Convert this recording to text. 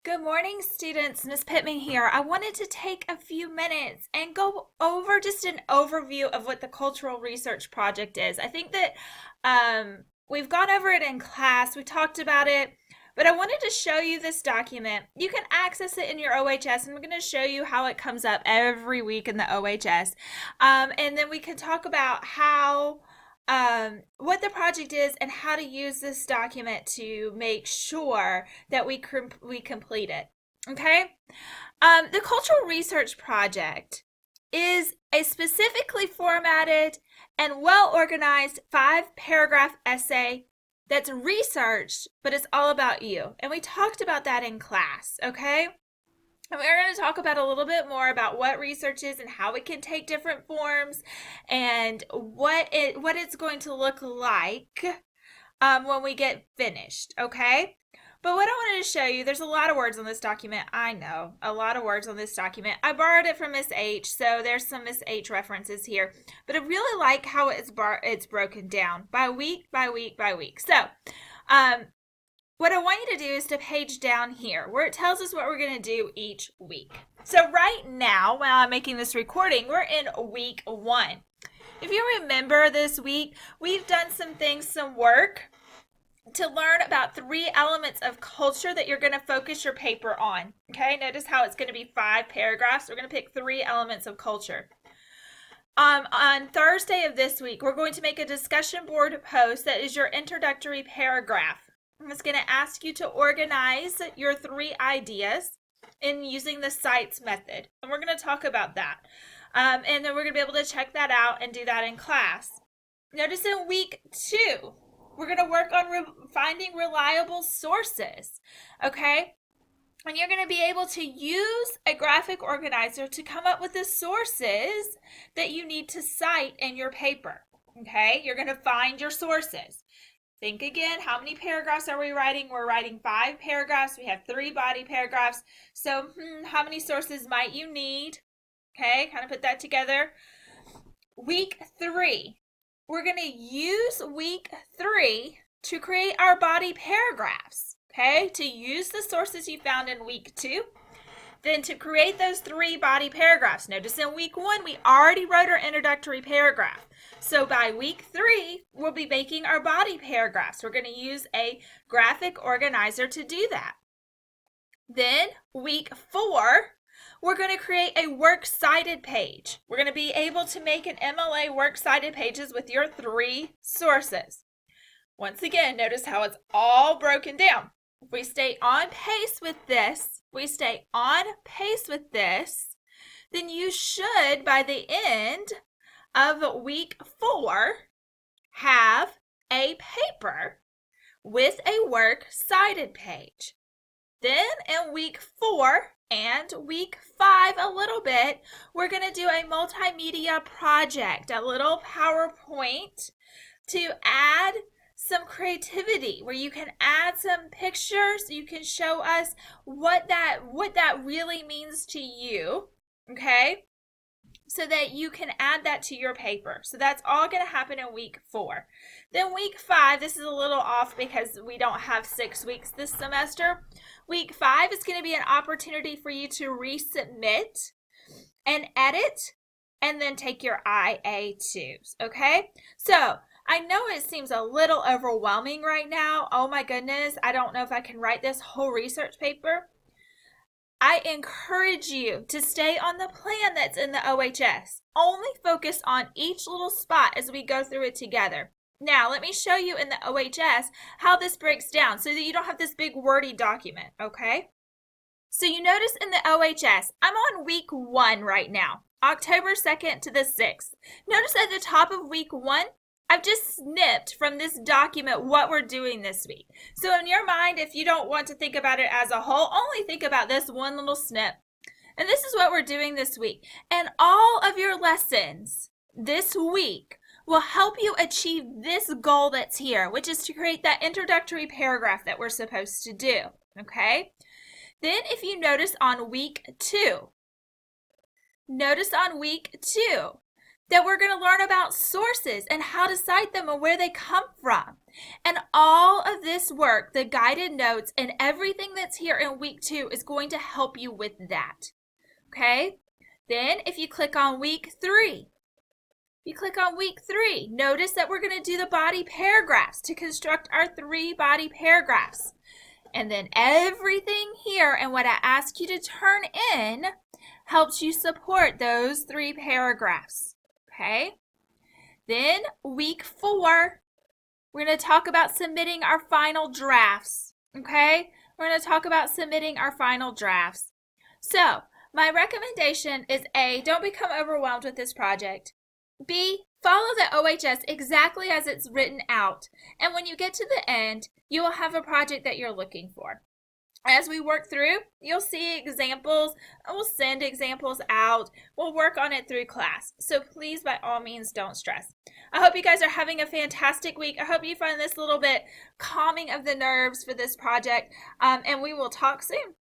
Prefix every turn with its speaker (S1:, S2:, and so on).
S1: Good morning, students. Miss Pittman here. I wanted to take a few minutes and go over just an overview of what the Cultural Research Project is. I think that we've gone over it in class, we talked about it, but I wanted to show you this document. You can access it in your OHS, and I'm going to show you how it comes up every week in the OHS. And then we can talk about how what the project is and how to use this document to make sure that we complete it. Okay? The Cultural Research Project is a specifically formatted and well-organized 5-paragraph essay that's researched, but it's all about you. And we talked about that in class, okay? And we're going to talk about a little bit more about what research is and how it can take different forms and what it's going to look like when we get finished, okay? But what I wanted to show you, there's a lot of words on this document. I know, a lot of words on this document. I borrowed it from Miss H, so there's some Miss H references here. But I really like how it's broken down by week, by week, by week. So, what I want you to do is to page down here where it tells us what we're going to do each week. So right now, while I'm making this recording, we're in week 1. If you remember this week, we've done some work to learn about 3 elements of culture that you're going to focus your paper on. Okay, notice how it's going to be 5 paragraphs. We're going to pick 3 elements of culture. On Thursday of this week, we're going to make a discussion board post that is your introductory paragraph. I'm just going to ask you to organize your 3 ideas in using the CITES method. And we're going to talk about that. And then we're going to be able to check that out and do that in class. Notice in week 2, we're going to work on finding reliable sources. Okay? And you're going to be able to use a graphic organizer to come up with the sources that you need to cite in your paper. Okay? You're going to find your sources. Think again, how many paragraphs are we writing? We're writing 5 paragraphs. We have 3 body paragraphs. So how many sources might you need? Okay, kind of put that together. Week 3. We're going to use week 3 to create our body paragraphs. Okay, to use the sources you found in week 2. Then to create those 3 body paragraphs. Notice in week 1, we already wrote our introductory paragraph. So by week 3, we'll be making our body paragraphs. We're going to use a graphic organizer to do that. Then week 4, we're going to create a works cited page. We're going to be able to make an MLA works cited pages with your 3 sources. Once again, notice how it's all broken down. If we stay on pace with this, then you should, by the end of week 4, have a paper with a works cited page. Then in week 4 and week 5 a little bit, we're going to do a multimedia project, a little PowerPoint to add some creativity where you can add some pictures. You can show us what that really means to you, okay? So that you can add that to your paper. So that's all going to happen in week 4. Then week 5, this is a little off because we don't have 6 weeks this semester. Week 5 is going to be an opportunity for you to resubmit and edit and then take your IA2s, okay? So I know it seems a little overwhelming right now. Oh my goodness, I don't know if I can write this whole research paper. I encourage you to stay on the plan that's in the OHS. Only focus on each little spot as we go through it together. Now, let me show you in the OHS how this breaks down so that you don't have this big wordy document, okay? So you notice in the OHS, I'm on week 1 right now, October 2nd to the 6th. Notice at the top of week 1, I've just snipped from this document what we're doing this week. So in your mind, if you don't want to think about it as a whole, only think about this one little snip. And this is what we're doing this week. And all of your lessons this week will help you achieve this goal that's here, which is to create that introductory paragraph that we're supposed to do, okay? Then if you notice on week 2, that we're going to learn about sources and how to cite them and where they come from. And all of this work, the guided notes and everything that's here in week 2 is going to help you with that. Okay? Then if you click on week 3, notice that we're going to do the body paragraphs to construct our 3 body paragraphs. And then everything here and what I ask you to turn in helps you support those 3 paragraphs. Okay? Then week 4, we're going to talk about submitting our final drafts. Okay? We're going to talk about submitting our final drafts. So, my recommendation is A, don't become overwhelmed with this project. B, follow the OHS exactly as it's written out. And when you get to the end, you will have a project that you're looking for. As we work through, you'll see examples. We'll send examples out. We'll work on it through class. So please, by all means, don't stress. I hope you guys are having a fantastic week. I hope you find this a little bit calming of the nerves for this project. And we will talk soon.